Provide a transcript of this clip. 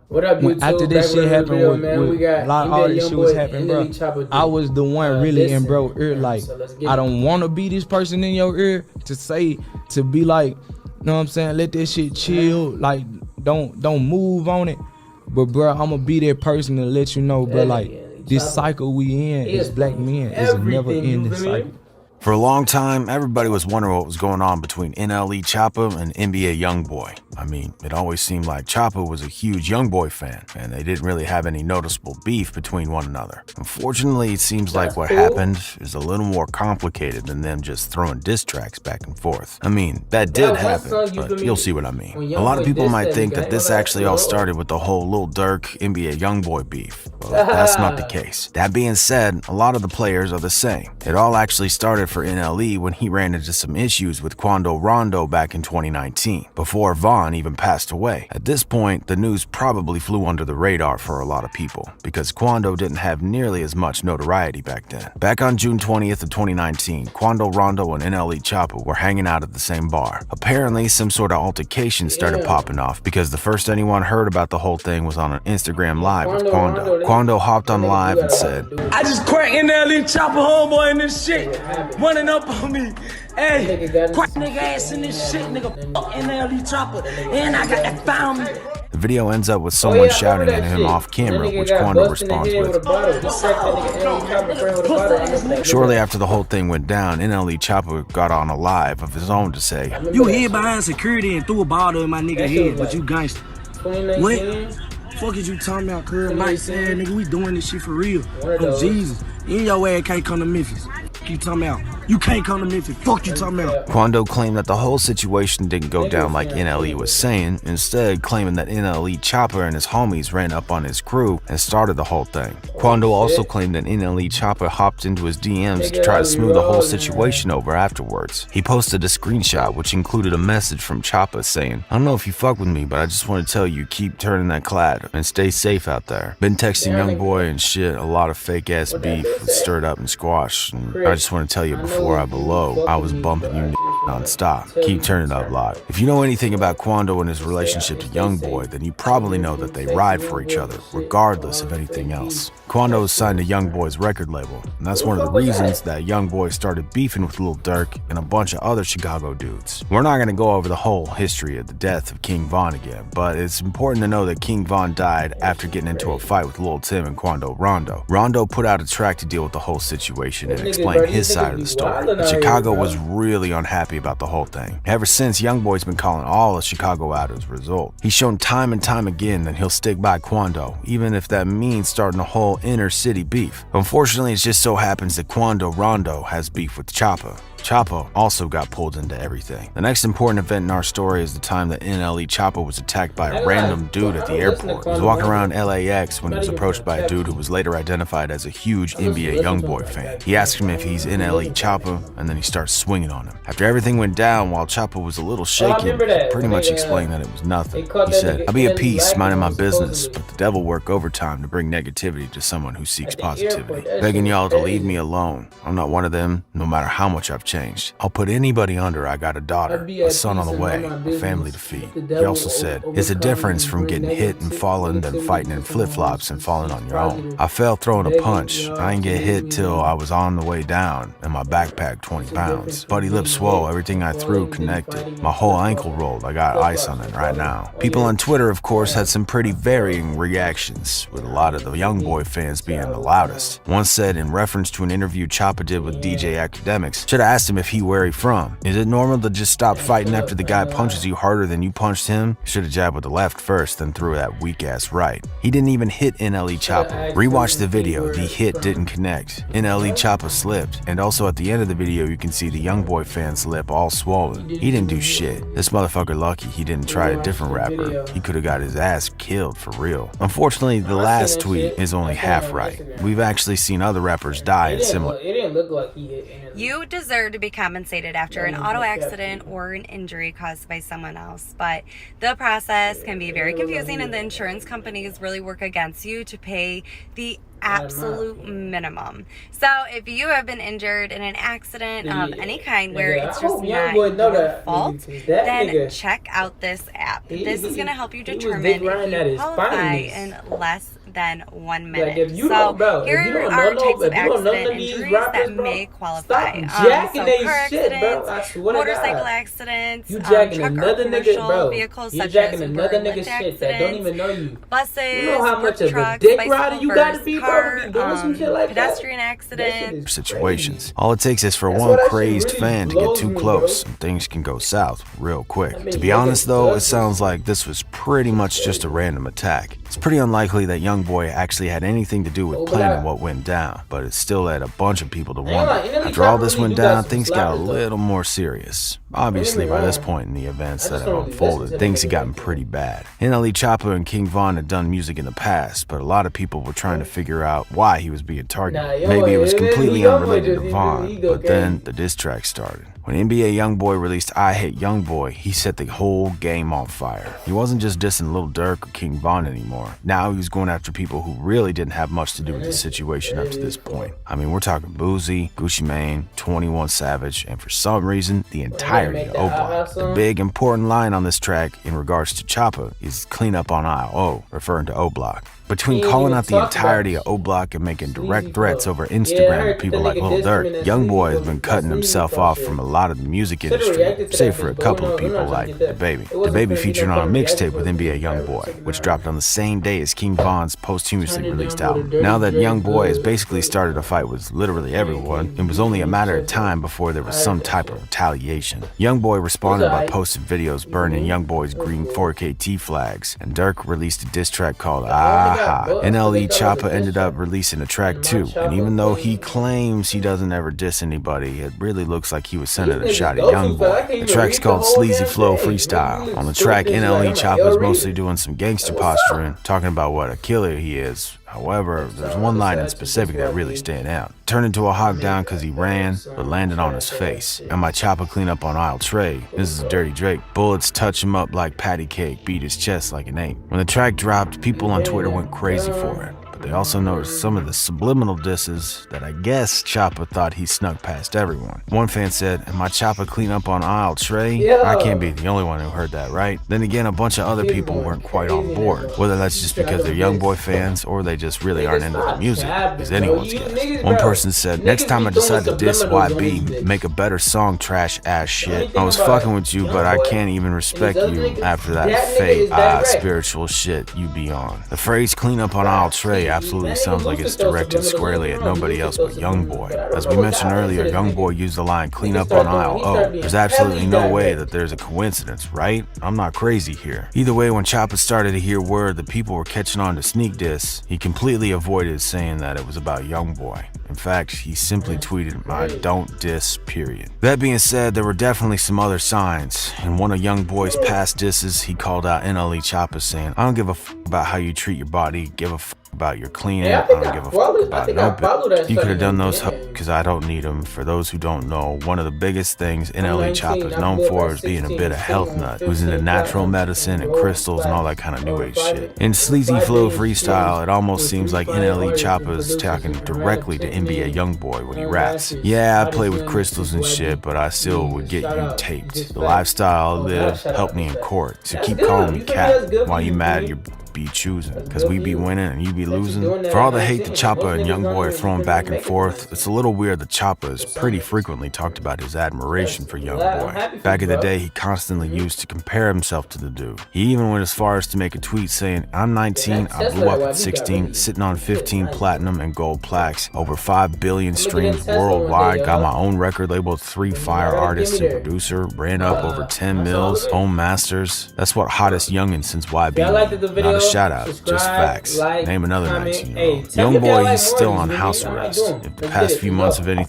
What up, when YouTube? after this shit happened Man. We got all this shit was happening, bro, I was the one really in bro ear, like, I don't want to be this person in your ear to be like, you know what I'm saying, let this shit chill, like, don't move on it. But bro, I'm gonna be that person to let you know, bro, like, this cycle we in as black men is a never ending cycle. For a long time, everybody was wondering what was going on between NLE Choppa and NBA Youngboy. I mean, it always seemed like Choppa was a huge Youngboy fan, and they didn't really have any noticeable beef between one another. Unfortunately, it seems like what happened is a little more complicated than them just throwing diss tracks back and forth. I mean, that did happen, but you'll see what I mean. A lot of people might think that this actually all started with the whole Lil Durk NBA Youngboy beef. Well, that's not the case. That being said, a lot of the players are the same. It all actually started for NLE when he ran into some issues with Quando Rondo back in 2019, before Von even passed away. At this point, the news probably flew under the radar for a lot of people, because Quando didn't have nearly as much notoriety back then. Back on June 20th of 2019, Quando Rondo and NLE Choppa were hanging out at the same bar. Apparently, some sort of altercation started popping off, because the first anyone heard about the whole thing was on an Instagram Live with Quando. Quando hopped on live and said, "I just cracked NLE Choppa homeboy in this shit, running up on me. Hey, crack nigga ass in this shit, nigga. Fuck NLE Choppa, and I got that found me." The video ends up with someone shouting at him off camera, which Quando responds with. Shortly after the whole thing went down, NLE Choppa got on a live of his own to say, "You hid behind security and threw a bottle in my nigga head, but you gangster. What? Fuck is you talking about, cuz? Like saying, nigga, we doing this shit for real. Oh, Jesus. You and your ass can't come to Memphis. Fuck you talking about? You can't come to Memphis. Fuck you talking about?" Quando claimed that the whole situation didn't go down like NLE was saying, instead claiming that NLE Choppa and his homies ran up on his crew and started the whole thing. Quando also claimed that NLE Choppa hopped into his DMs to try to smooth the whole situation over afterwards. He posted a screenshot which included a message from Choppa saying, "I don't know if you fuck with me, but I just want to tell you keep turning that clad and stay safe out there. Been texting Youngboy and shit, a lot of fake ass beef was stirred up and squashed, and I just want to tell you before I below, I was bumping you non-stop. Keep turning up loud." If you know anything about Quando and his relationship to Youngboy, then you probably know that they ride for each other, regardless of anything else. Quando is signed to Youngboy's record label, and that's one of the reasons that Youngboy started beefing with Lil Durk and a bunch of other Chicago dudes. We're not going to go over the whole history of the death of King Von again, but it's important to know that King Von died after getting into a fight with Lil Tim and Quando Rondo. Rondo put out a track to deal with the whole situation and explain his side of the story. And Chicago was really unhappy about the whole thing. Ever since, Youngboy's been calling all of Chicago out as a result. He's shown time and time again that he'll stick by Quando, even if that means starting a whole inner city beef. Unfortunately, it just so happens that Quando Rondo has beef with Choppa. Choppa also got pulled into everything. The next important event in our story is the time that NLE Choppa was attacked by a random dude at the airport. He was walking around LAX when he was approached by a dude who was later identified as a huge NBA Youngboy fan. He asked him if he's NLE Choppa, and then he starts swinging on him. After everything went down, while Choppa was a little shaken, he pretty much explained that it was nothing. He said, "I'll be at peace, minding my business, but the devil work overtime to bring negativity to someone who seeks positivity. Begging y'all to leave me alone. I'm not one of them, no matter how much I've changed. I'll put anybody under. I got a daughter, a son on the way, a family to feed." He also said, "It's a difference from getting hit and falling than fighting in flip-flops and falling on your own. I fell throwing a punch. I didn't get hit till I was on the way down and my backpack 20 pounds. Buddy lip swole, everything I threw connected. My whole ankle rolled. I got ice on it right now." People on Twitter, of course, had some pretty varying reactions, with a lot of the Youngboy fans being the loudest. One said, in reference to an interview Choppa did with DJ Academics, "Should have asked him if he where he from. Is it normal to just stop fighting after the guy punches you harder than you punched him? Should have jabbed with the left first, then threw that weak ass right. He didn't even hit NLE Choppa. Rewatch the video, the hit didn't connect. NLE Choppa slipped, and also at the end of the video you can see the Youngboy fan's lip all swollen. He didn't do shit. This motherfucker lucky he didn't try a different rapper. He could have got his ass killed for real." Unfortunately, the last tweet is only half right. We've actually seen other rappers die in similar. It didn't look like he hit NLE. You deserve to be compensated after an auto accident or an injury caused by someone else. But the process can be very confusing, and the insurance companies really work against you to pay the absolute minimum. So if you have been injured in an accident of any kind where it's just not your fault, then check out this app. This is going to help you determine if you qualify in less than 1 minute. So here are types of accident injuries that may qualify. So car accidents, motorcycle accidents, truck or commercial vehicles such as Uber and Lyft accidents, buses, work trucks, bicycle, cars, pedestrian accidents. Situations. All it takes is for one crazed fan to get too close and things can go south real quick. To be honest though, it sounds like this was pretty much just a random attack. It's pretty unlikely that young boy actually had anything to do with planning what went down, but it still led a bunch of people to wonder. After all this went down, things got a little more serious. Obviously, by this point in the events that have unfolded, things had gotten pretty bad. NLE Choppa and King Von had done music in the past, but a lot of people were trying to figure out why he was being targeted. Maybe it was completely unrelated to Von, but then the diss track started. When NBA YoungBoy released I Hate YoungBoy, he set the whole game on fire. He wasn't just dissing Lil Durk or King Von anymore. Now he was going after people who really didn't have much to do with the situation up to this point. I mean, we're talking Boozy, Gucci Mane, 21 Savage, and for some reason, the entirety of O Block. The big important line on this track in regards to Choppa is clean up on aisle O, referring to O Block. Between calling out the entirety of O Block and making direct threats over Instagram to people like Lil Durk, YoungBoy has been cutting himself off from a lot of the music industry, save for a couple of people like DaBaby. DaBaby featured on a mixtape with NBA YoungBoy, which dropped on the same day as King Von's posthumously released album. Now that YoungBoy has basically started a fight with literally everyone, it was only a matter of time before there was some type of retaliation. YoungBoy responded by posting videos burning YoungBoy's green 4KT flags, and Durk released a diss track called NLE Choppa ended up releasing a track too, and even though he claims he doesn't ever diss anybody, it really looks like he was sending a shot at YoungBoy. The track's called Sleazy Flow Freestyle. On the track, NLE Choppa is mostly doing some gangster posturing, talking about what a killer he is. However, there's one line in specific that really stand out. Turned into a hog down cause he ran, but landed on his face. And my Choppa clean up on aisle tray. This is a Dirty Drake. Bullets touch him up like patty cake, beat his chest like an ape. When the track dropped, people on Twitter went crazy for it. They also noticed some of the subliminal disses that I guess Choppa thought he snuck past everyone. One fan said, "Am my Choppa clean up on aisle tray?" I can't be the only one who heard that, right? Then again, a bunch of other people weren't quite on board. Whether that's just because they're YoungBoy fans or they just really aren't into the music is anyone's guess. One person said, "Next time I decide to diss YB, make a better song, trash ass shit. I was fucking with you, but I can't even respect you after that fake spiritual shit you be on." The phrase "clean up on aisle tray" absolutely sounds like it's directed squarely at nobody else but YoungBoy. As we mentioned earlier, YoungBoy used the line "clean up on aisle O." There's absolutely no way that there's a coincidence, right? I'm not crazy here. Either way, when Choppa started to hear word that people were catching on to sneak diss, he completely avoided saying that it was about YoungBoy. In fact, he simply tweeted, "I don't diss, period." That being said, there were definitely some other signs. In one of YoungBoy's past disses, he called out NLE Choppa saying, "I don't give a f about how you treat your body, give a f about your cleaning, I don't give a fuck about no bitch. You could have done those because I don't need them." For those who don't know, one of the biggest things NLE Choppa is known for is being a bit of health nut, who's into natural medicine and crystals and all that kind of new age shit. In Sleazy Flow Freestyle, it almost seems like NLE Choppa is talking directly to NBA YoungBoy when he raps. "Yeah, I play with crystals and shit, but I still would get you taped. The lifestyle I live helped me in court, so keep calling me cat. Why you mad you're be choosing, cause we be winning and you be losing?" For all the hate that Choppa and YoungBoy are throwing back and forth, it's a little weird that Choppa has pretty frequently talked about his admiration for YoungBoy. Back in the day, he constantly used to compare himself to the dude. He even went as far as to make a tweet saying, "I'm 19, I blew up at 16, sitting on 15 platinum and gold plaques, over 5 billion streams worldwide, got my own record label, 3 fire artists and producer, ran up over 10 mils, own masters. That's what hottest youngin' since YB. Not a shout out, just facts. Name another 19-year-old. YoungBoy, he's still on house arrest. If the past few months of anything